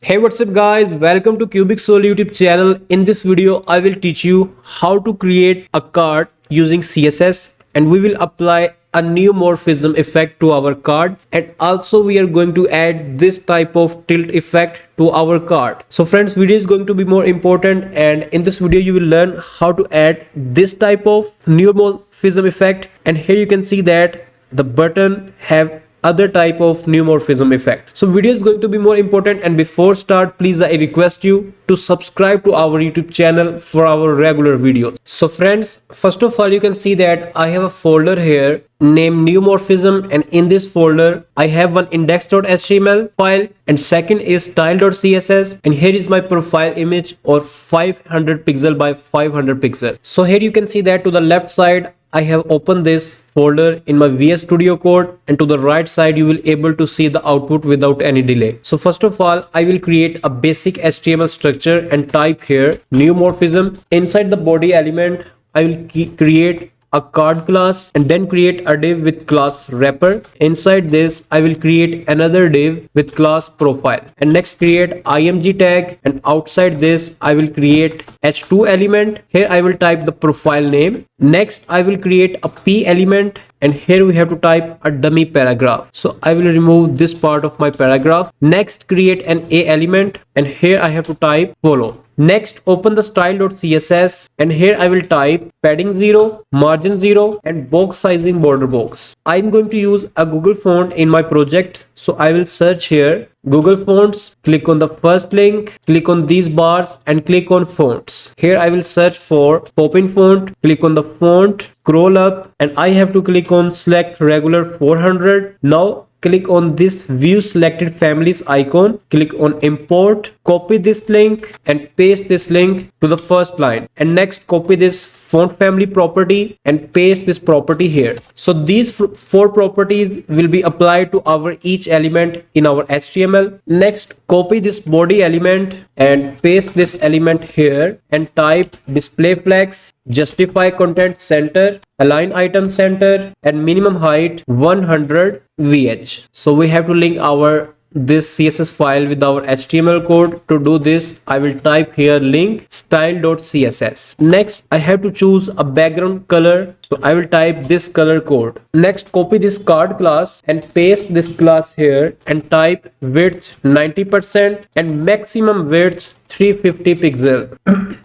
Hey, what's up guys, welcome to Cubic Soul YouTube channel. In this video I will teach you how to create a card using CSS, and we will apply a neumorphism effect to our card, and also we are going to add this type of tilt effect to our card. So friends, video is going to be more important, and in this video you will learn how to add this type of neumorphism effect. And here you can see that the button have other type of neumorphism effect. So video is going to be more important, and before start, please I request you to subscribe to our YouTube channel for our regular videos. So friends, first of all, you can see that I have a folder here named neumorphism, and in this folder I have one index.html file, and second is style.css, and here is my profile image or 500 pixel by 500 pixel. So here you can see that to the left side I have opened this folder in my VS Studio Code, and to the right side you will able to see the output without any delay. So first of all, I will create a basic HTML structure and type here neumorphism. Inside the body element I will create a card class, and then create a div with class wrapper. Inside this I will create another div with class profile, and next create img tag, and outside this I will create h2 element. Here I will type the profile name. Next I will create a p element, and here we have to type a dummy paragraph. So I will remove this part of my paragraph. Next create an a element, and here I have to type follow. Next open the style.css, and here I will type padding 0, margin 0, and box sizing border box. I'm going to use a Google font in my project, so I will search here Google Fonts, click on the first link, click on these bars and click on fonts. Here I will search for Popin font, click on the font, scroll up, and I have to click on select regular 400. Now click on this view selected families icon, click on import, copy this link and paste this link to the first line, and next copy this font family property and paste this property here. So these four properties will be applied to our each element in our HTML. Next copy this body element and paste this element here, and type display flex, justify content center, align item center, and minimum height 100 vh. So we have to link our this CSS file with our HTML code. To do this I will type here link style.css. Next I have to choose a background color, so I will type this color code. Next copy this card class and paste this class here, and type width 90% and maximum width 350 pixel.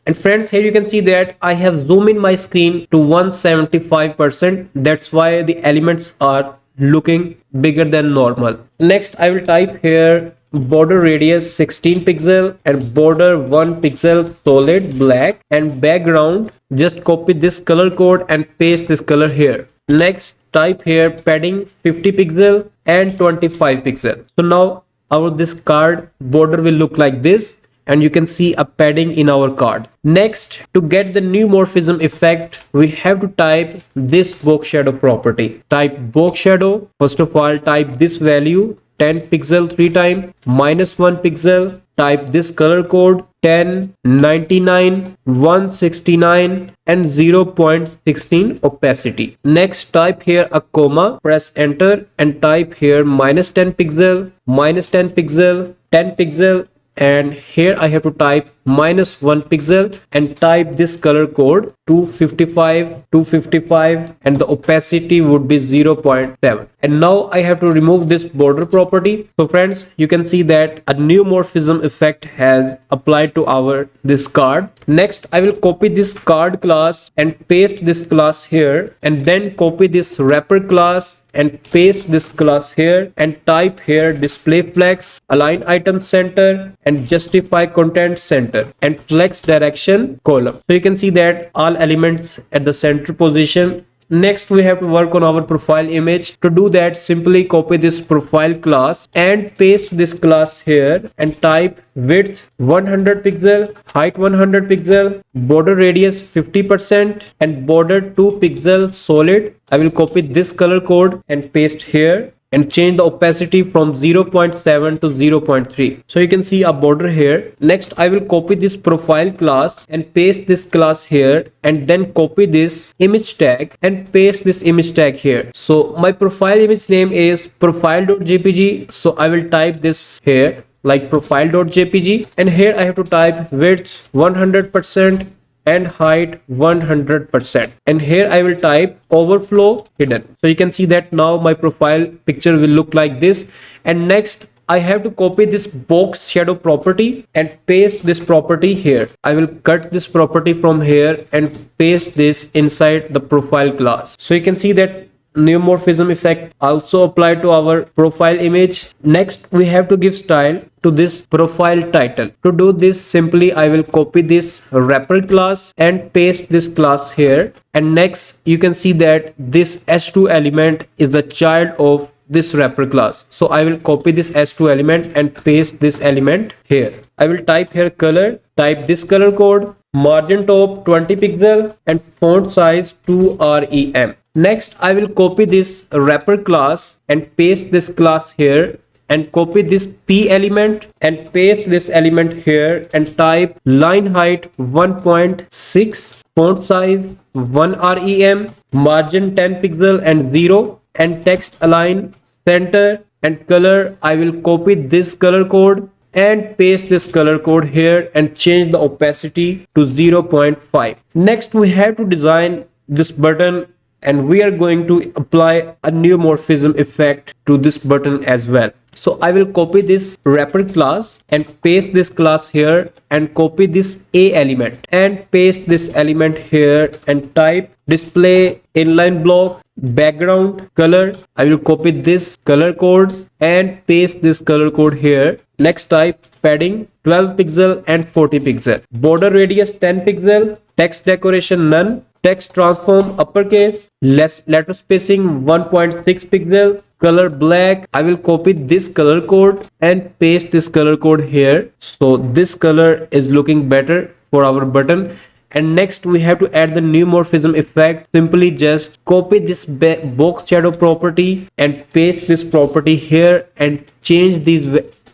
And friends, here you can see that I have zoomed in my screen to 175%. That's why the elements are looking bigger than normal. Next I will type here border radius 16 pixel and border 1 pixel solid black, and background just copy this color code and paste this color here. Next type here padding 50 pixel and 25 pixel. So now our this card border will look like this, and you can see a padding in our card. Next, to get the neumorphism effect, we have to type this box shadow property. Type box shadow. First of all, type this value 10 pixel 3 times, -1 pixel. Type this color code 10, 99, 169, and 0.16 opacity. Next type here a comma, press enter, and type here -10 pixel, -10 pixel, 10 pixel, and here I have to type -1 pixel and type this color code 255, and the opacity would be 0.7. And now I have to remove this border property. So friends, you can see that a neumorphism effect has applied to our this card. Next I will copy this card class and paste this class here, and then copy this wrapper class and paste this class here, and type here display flex, align item center, and justify content center, and flex direction column. So you can see that all elements at the center position. Next we have to work on our profile image. To do that, simply copy this profile class and paste this class here, and type width 100 pixel, height 100 pixel, border radius 50%, and border 2 pixel solid. I will copy this color code and paste here, and change the opacity from 0.7 to 0.3. So you can see a border here. Next, I will copy this profile class and paste this class here, and then copy this image tag and paste this image tag here. So my profile image name is profile.jpg. So I will type this here, like profile.jpg, and here I have to type width 100% and height 100%, and here I will type overflow hidden. So you can see that now my profile picture will look like this. And next I have to copy this box shadow property and paste this property here. I will cut this property from here and paste this inside the profile class. So you can see that neumorphism effect also applied to our profile image. Next we have to give style to this profile title. To do this, simply I will copy this wrapper class and paste this class here. And next you can see that this h2 element is the child of this wrapper class. So I will copy this h2 element and paste this element here. I will type here color, type this color code, margin top 20 pixel and font size 2rem. Next I will copy this wrapper class and paste this class here, and copy this p element and paste this element here, and type line height 1.6, font size 1rem, margin 10 pixel and 0, and text align center. And color, I will copy this color code and paste this color code here and change the opacity to 0.5. Next we have to design this button, and we are going to apply a neumorphism effect to this button as well. So I will copy this wrapper class and paste this class here, and copy this a element and paste this element here, and type display inline block background color. I will copy this color code and paste this color code here. Next type padding 12 pixel and 40 pixel, border radius 10 pixel, text decoration none, text transform uppercase, less letter spacing 1.6 pixel, color black. I will copy this color code and paste this color code here. So this color is looking better for our button. And next we have to add the neumorphism effect. Simply just copy this box shadow property and paste this property here, and change these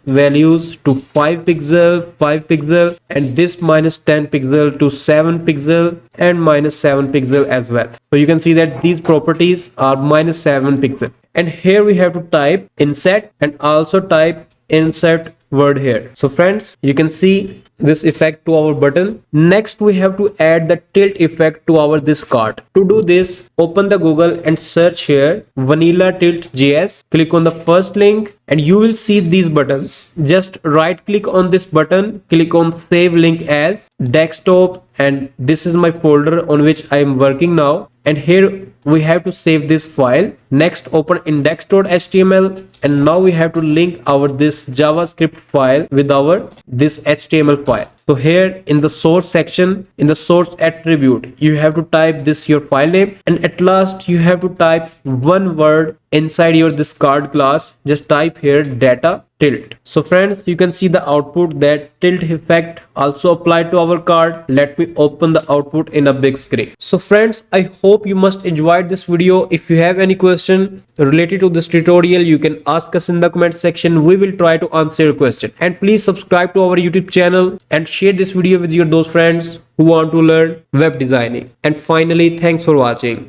values to 5 pixel, and this minus 10 pixel to 7 pixel and minus 7 pixel as well. So you can see that these properties are minus 7 pixel. And here we have to type inset and also type insert word here. So friends, you can see this effect to our button. Next we have to add the tilt effect to our this card. To do this, open the Google and search here vanilla tilt js. Click on the first link and you will see these buttons. Just right click on this button, click on save link as desktop, and this is my folder on which I am working now. And here we have to save this file. Next open index.html, and now we have to link our this JavaScript file with our this HTML file. So here in the source section, in the source attribute, you have to type this your file name, and at last you have to type one word inside your this card class. Just type here data tilt. So friends, you can see the output that tilt effect also applied to our card. Let me open the output in a big screen. So friends, I hope you must enjoyed this video. If you have any question related to this tutorial, you can ask us in the comment section. We will try to answer your question. And please subscribe to our YouTube channel and share this video with your those friends who want to learn web designing. And finally, thanks for watching.